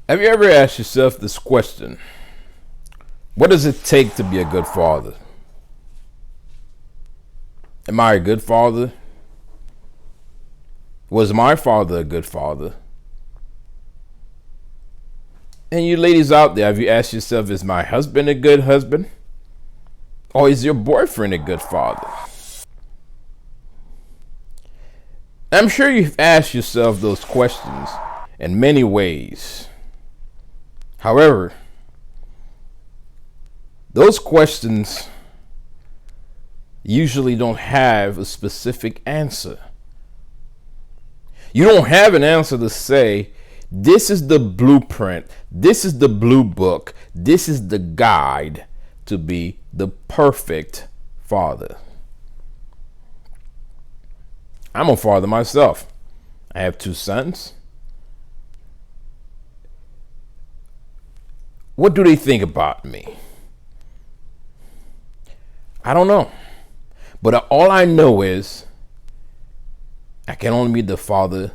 Have you ever asked yourself this question? What does it take to be a good father? Am I a good father? Was my father a good father? And you ladies out there, have you asked yourself, is my husband a good husband? Or is your boyfriend a good father? I'm sure you've asked yourself those questions in many ways. However, those questions usually don't have a specific answer. You don't have an answer to say, this is the blueprint, this is the blue book, this is the guide to be the perfect father. I'm a father myself. I have 2 sons. What do they think about me? I don't know. But all I know is I can only be the father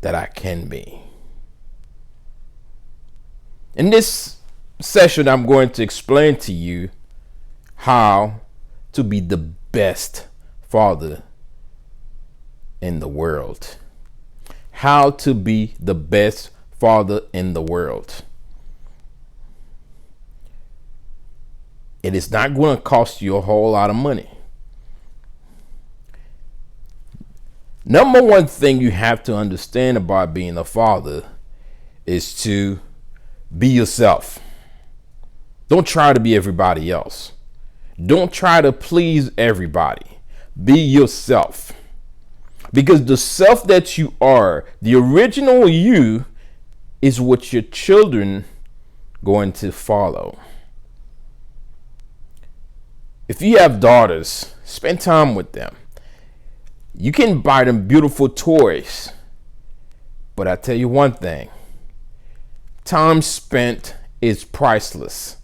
that I can be. In this session, I'm going to explain to you how to be the best father in the world. How to be the best father in the world. It is not going to cost you a whole lot of money. Number one thing you have to understand about being a father is to be yourself. Don't try to be everybody else. Don't try to please everybody. Be yourself. Because the self that you are, the original you, is what your children going to follow. If you have daughters, spend time with them. You can buy them beautiful toys. But I tell you one thing. Time spent is priceless.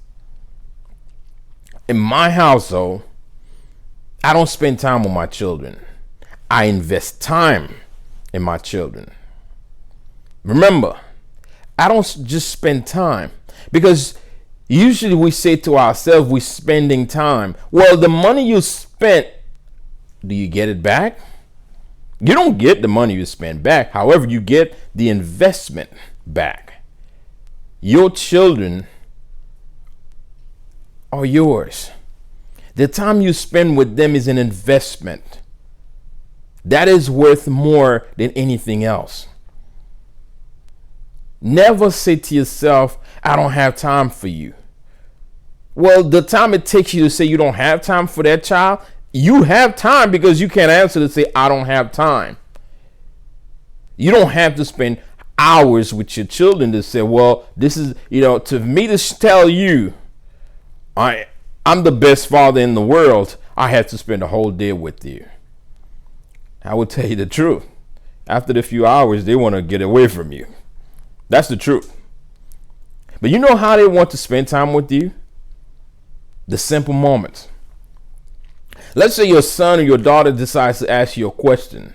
In my household, I don't spend time with my children. I invest time in my children. Remember, I don't just spend time, because usually we say to ourselves, we're spending time. Well, the money you spent, do you get it back? You don't get the money you spend back. However, you get the investment back. Your children are yours. The time you spend with them is an investment. That is worth more than anything else. Never say to yourself, I don't have time for you. Well, the time it takes you to say you don't have time for that child, you have time, because you can't answer to say, I don't have time. You don't have to spend hours with your children to say, well, this is, to me to tell you, I'm the best father in the world, I have to spend a whole day with you. I will tell you the truth. After the few hours, they want to get away from you. That's the truth. But you know how they want to spend time with you? The simple moments. Let's say your son or your daughter decides to ask you a question,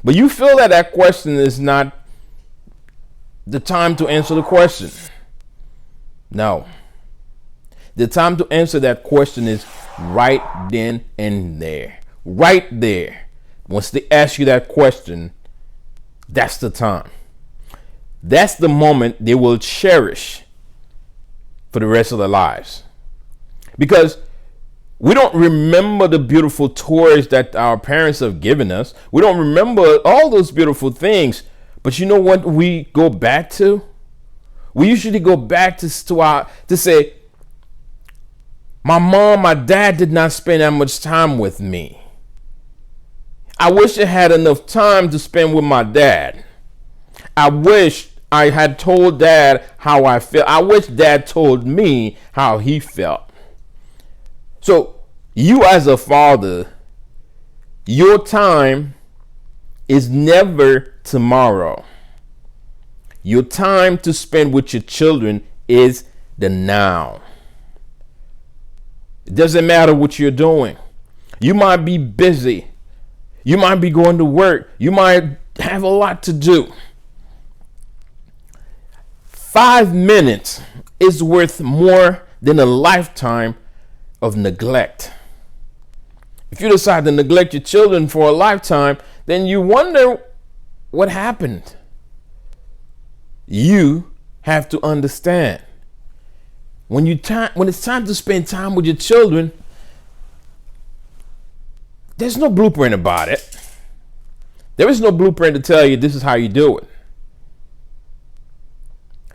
but you feel that that question is not the time to answer the question. No. The time to answer that question is right then and there. Right there. Once they ask you that question, that's the time. That's the moment they will cherish for the rest of their lives. Because we don't remember the beautiful toys that our parents have given us. We don't remember all those beautiful things. But you know what we go back to? We usually go back to say, my mom, my dad did not spend that much time with me. I wish I had enough time to spend with my dad. I wish I had told dad how I felt. I wish dad told me how he felt. So you as a father, your time is never tomorrow. Your time to spend with your children is the now. It doesn't matter what you're doing. You might be busy. You might be going to work. You might have a lot to do. 5 minutes is worth more than a lifetime of neglect. If you decide to neglect your children for a lifetime, then you wonder what happened. You have to understand when it's time to spend time with your children, there's no blueprint about it. There is no blueprint to tell you this is how you do it.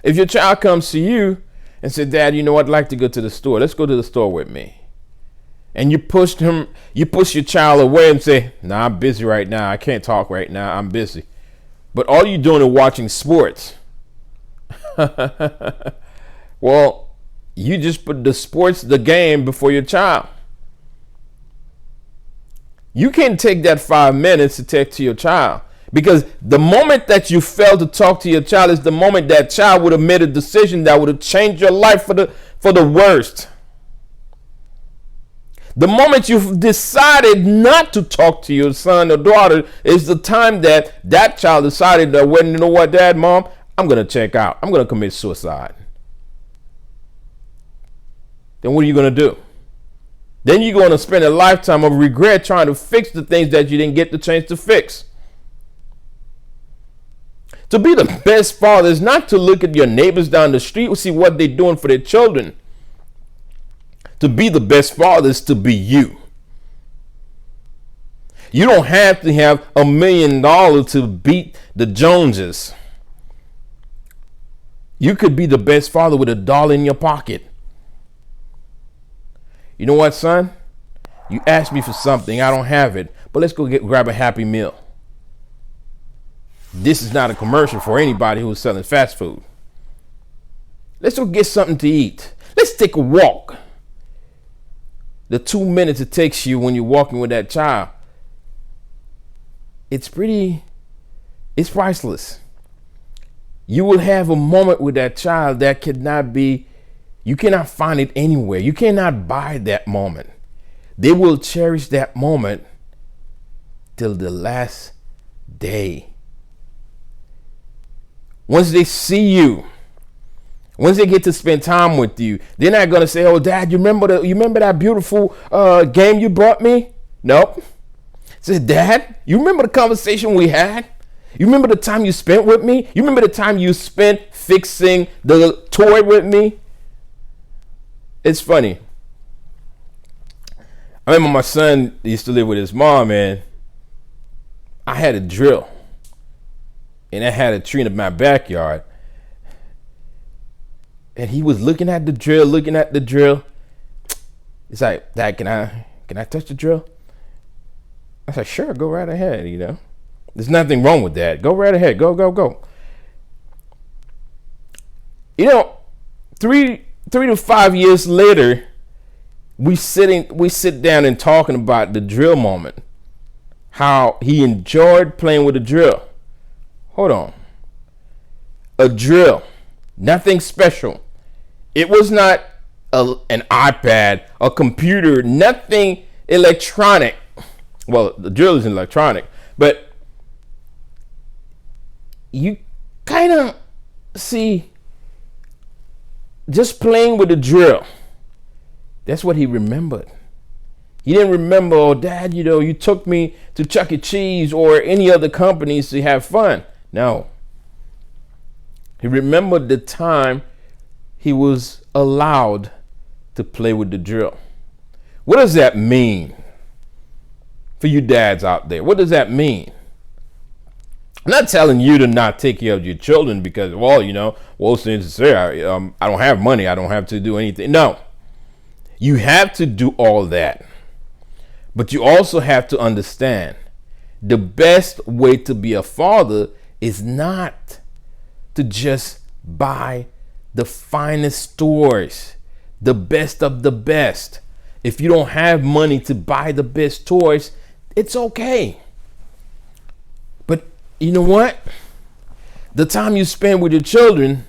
If your child comes to you and says, Dad, you know what, I'd like to go to the store. Let's go to the store with me. And you push your child away and say, nah, I'm busy right now. I can't talk right now. I'm busy. But all you're doing is watching sports. Well, you just put the game before your child. You can't take that 5 minutes to talk to your child, because the moment that you fail to talk to your child is the moment that child would have made a decision that would have changed your life for the worst. The moment you've decided not to talk to your son or daughter is the time that child decided that, well, you know what, Dad, Mom, I'm going to check out. I'm going to commit suicide. Then what are you going to do? Then you're going to spend a lifetime of regret trying to fix the things that you didn't get the chance to fix. To be the best father is not to look at your neighbors down the street and see what they're doing for their children. To be the best father is to be you. You don't have to have $1 million to beat the Joneses. You could be the best father with $1 in your pocket. You know what, son? You asked me for something. I don't have it. But let's go grab a Happy Meal. This is not a commercial for anybody who's selling fast food. Let's go get something to eat. Let's take a walk. The 2 minutes it takes you when you're walking with that child, it's priceless. You will have a moment with that child that you cannot find it anywhere. You cannot buy that moment. They will cherish that moment till the last day. Once they see you, once they get to spend time with you, they're not going to say, oh, Dad, you remember that beautiful game you brought me? Nope. Say, Dad, you remember the conversation we had? You remember the time you spent with me? You remember the time you spent fixing the toy with me? It's funny. I remember my son used to live with his mom, and I had a drill. And I had a tree in my backyard. And he was looking at the drill. It's like, Dad, can I touch the drill? I said, sure, go right ahead, you know. There's nothing wrong with that. Go right ahead. Go. You know, 3 to 5 years later, we sit down and talking about the drill moment. How he enjoyed playing with the drill. Hold on. A drill. Nothing special. It was not an iPad, a computer, nothing electronic. Well, the drill is electronic, but you kind of see just playing with the drill. That's what he remembered. He didn't remember, oh, Dad, you know, you took me to Chuck E. Cheese or any other companies to have fun. No. He remembered the time he was allowed to play with the drill. What does that mean for you dads out there? What does that mean? I'm not telling you to not take care of your children because, well, you know, since I don't have money, I don't have to do anything. No. You have to do all that. But you also have to understand the best way to be a father is not to just buy the finest toys, the best of the best. If you don't have money to buy the best toys, it's okay. But you know what? The time you spend with your children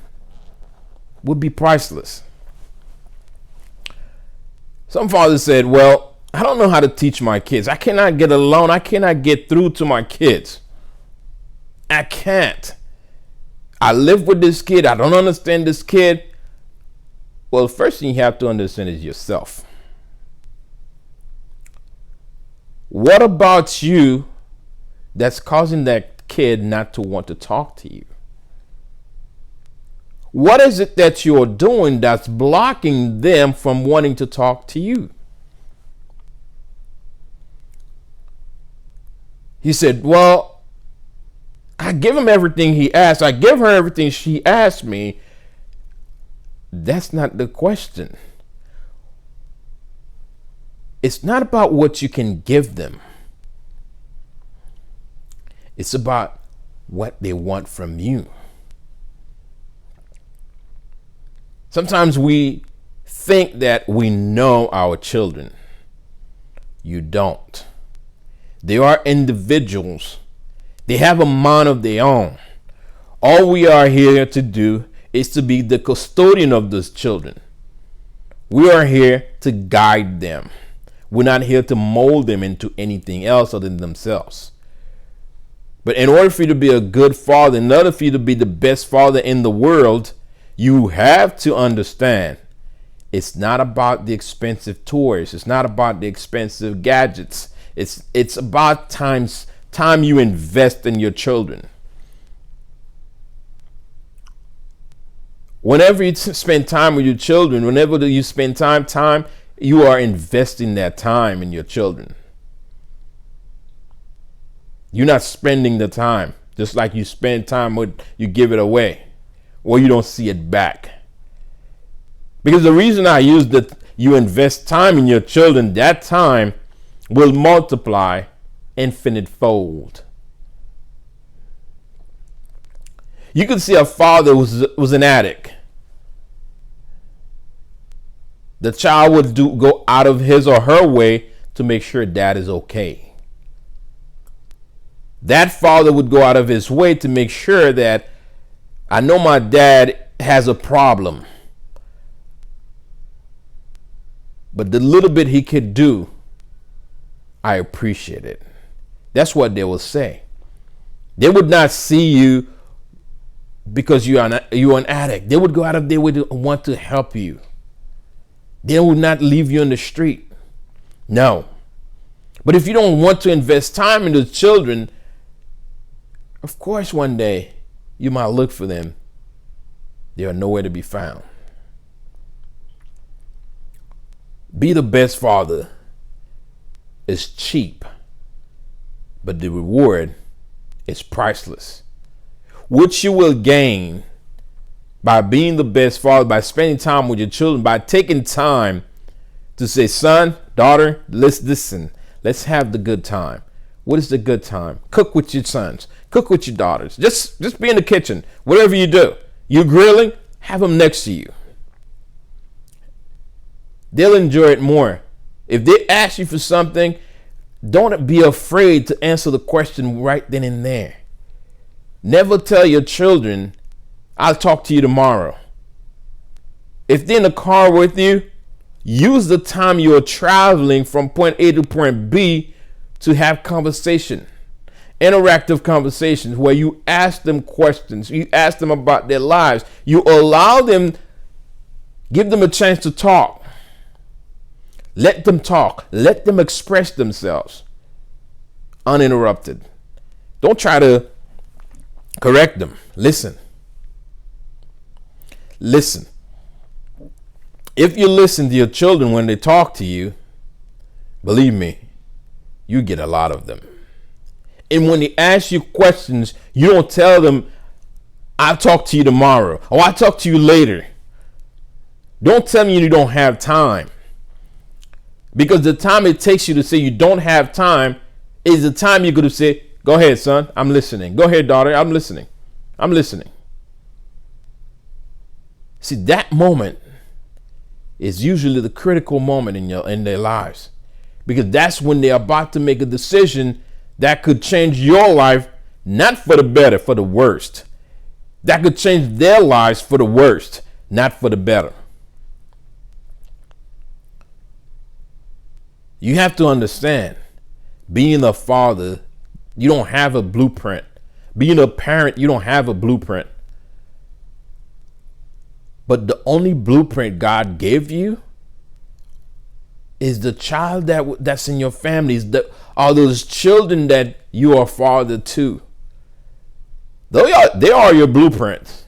would be priceless. Some fathers said, well, I don't know how to teach my kids. I cannot get alone. I cannot get through to my kids. I can't. I live with this kid. I don't understand this kid. Well, the first thing you have to understand is yourself. What about you that's causing that kid not to want to talk to you? What is it that you're doing that's blocking them from wanting to talk to you? He said, well, I give him everything he asked. I give her everything she asked me. That's not the question. It's not about what you can give them. It's about what they want from you. Sometimes we think that we know our children. You don't. They are individuals. They have a mind of their own. All we are here to do is to be the custodian of those children. We are here to guide them. We're not here to mold them into anything else other than themselves. But in order for you to be a good father, in order for you to be the best father in the world, you have to understand it's not about the expensive toys. It's not about the expensive gadgets. It's about time you invest in your children. Whenever you spend time with your children, whenever you spend time, you are investing that time in your children. You're not spending the time just like you spend time with, you give it away or you don't see it back. Because the reason I use that you invest time in your children, that time will multiply infinite fold. You could see a father was an addict. The child would go out of his or her way to make sure dad is okay. That father would go out of his way to make sure that I know my dad has a problem, but the little bit he could do, I appreciate it. That's what they will say. They would not see you because you're an addict. They would go out of their way to want to help you. They would not leave you on the street. No. But if you don't want to invest time in those children, of course one day you might look for them. They are nowhere to be found. Be the best father is cheap, but the reward is priceless. What you will gain by being the best father, by spending time with your children, by taking time to say, son, daughter, let's listen. Let's have the good time. What is the good time? Cook with your sons. Cook with your daughters. Just be in the kitchen. Whatever you do. You're grilling, have them next to you. They'll enjoy it more. If they ask you for something, don't be afraid to answer the question right then and there. Never tell your children, I'll talk to you tomorrow. If they're in the car with you, use the time you're traveling from point A to point B to have conversation. Interactive conversations where you ask them questions. You ask them about their lives. You allow them, give them a chance to talk. Let them talk. Let them express themselves uninterrupted. Don't try to correct them. Listen. Listen. If you listen to your children when they talk to you, believe me, you get a lot of them. And when they ask you questions, you don't tell them, I'll talk to you tomorrow, or I'll talk to you later. Don't tell me you don't have time. Because the time it takes you to say you don't have time is the time you're going to say, go ahead, son, I'm listening. Go ahead, daughter, I'm listening. I'm listening. See, that moment is usually the critical moment in their lives. Because that's when they're about to make a decision that could change your life, not for the better, for the worst. That could change their lives for the worst, not for the better. You have to understand, being a father, you don't have a blueprint. Being a parent, you don't have a blueprint. But the only blueprint God gave you is the child that's in your families. Are those children that you are father to. They are your blueprints.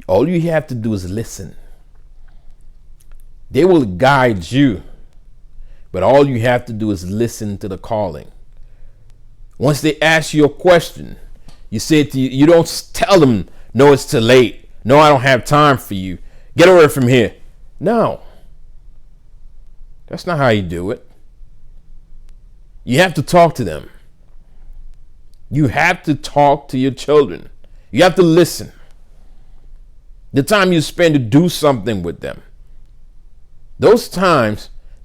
All you have to do is listen. They will guide you. But all you have to do is listen to the calling. Once they ask you a question, you say it to you don't tell them, no, it's too late. No, I don't have time for you. Get away from here. No. That's not how you do it. You have to talk to them. You have to talk to your children. You have to listen. The time you spend to do something with them. Those are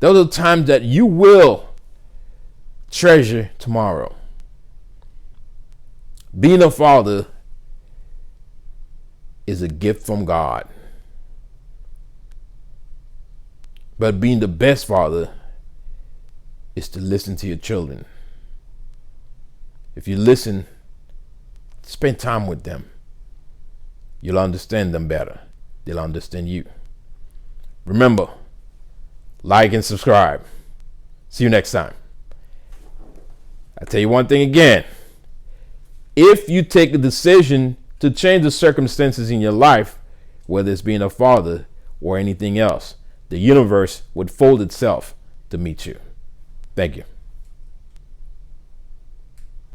the times that you will treasure tomorrow. Being a father is a gift from God. But being the best father is to listen to your children. If you listen, spend time with them. You'll understand them better. They'll understand you. Remember, like and subscribe. See you next time. I tell you one thing again. If you take a decision to change the circumstances in your life, whether it's being a father or anything else, the universe would fold itself to meet you. Thank you.